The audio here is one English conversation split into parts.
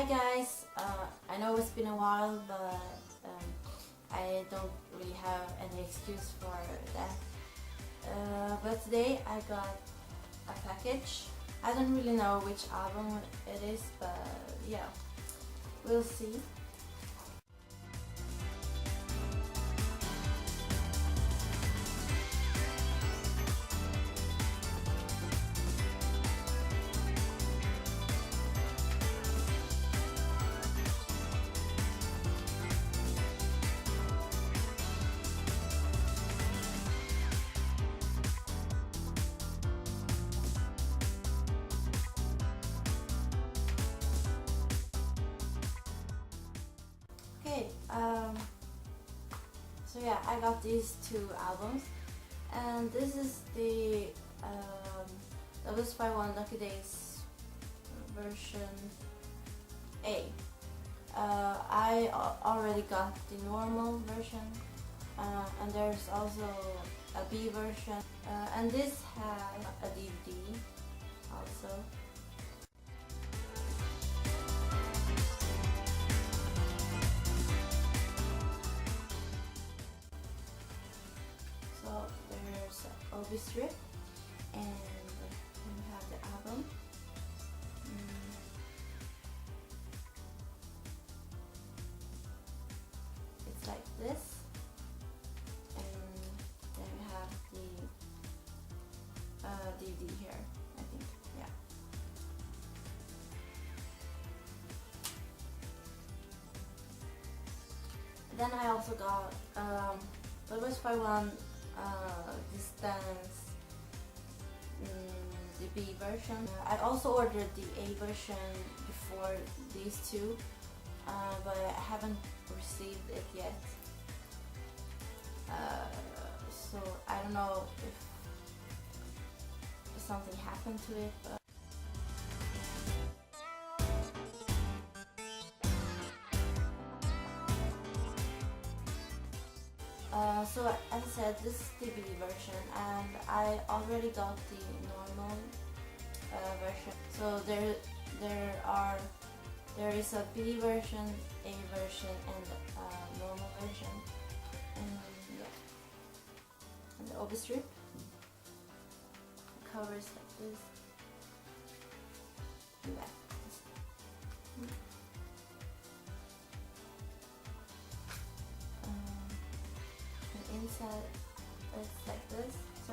guys, I know it's been a while, but I don't really have any excuse for that. But today I got a package. I don't really know which album it is, but yeah, we'll see. Okay, so yeah, I got these two albums, and this is the SS501 Lucky Days version A. I already got the normal version, and there's also a B version, and this has a DVD also. So there's an OB strip, and then we have the album. It's like this, and then we have the DVD here, I think, yeah. Then I also got the Jessie501 Distance, the B version. I also ordered the A version before these two, but I haven't received it yet. So I don't know if something happened to it, but so as I said, this is the B version, and I already got the normal version. So there is a B version, A version, and a normal version, and yeah. And the OB strip covers like this. And that. Inside it's like this, so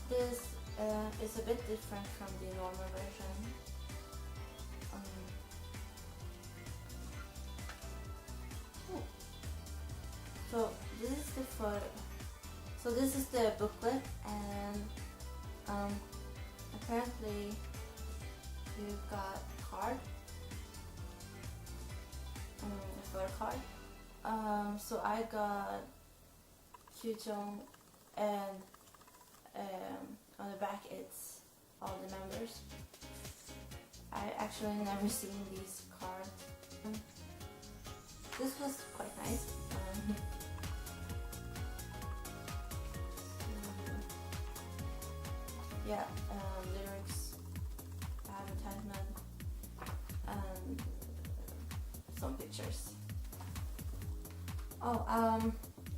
this is a bit different from the normal version. So this is the photo. So this is the booklet, and apparently you got card, a photo card. So I got Qjong, and on the back it's all the members. I actually never seen these cards. This was quite nice. Yeah, lyrics, advertisement, and some pictures. Oh,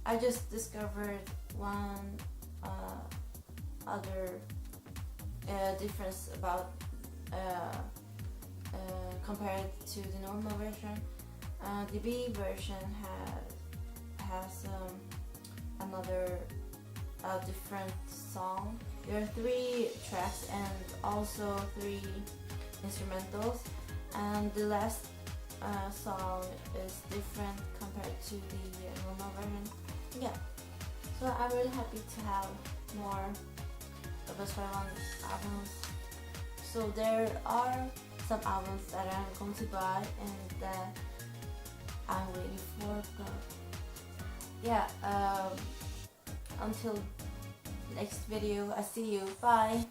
I just discovered one other difference about compared to the normal version. The B version has another different song. There are 3 tracks and also 3 instrumentals, and the last song is different compared to the normal version. Yeah, so I'm really happy to have more of Jessie501 albums. So there are some albums that I'm going to buy and that I'm waiting for, but yeah, until next video, I see you, bye!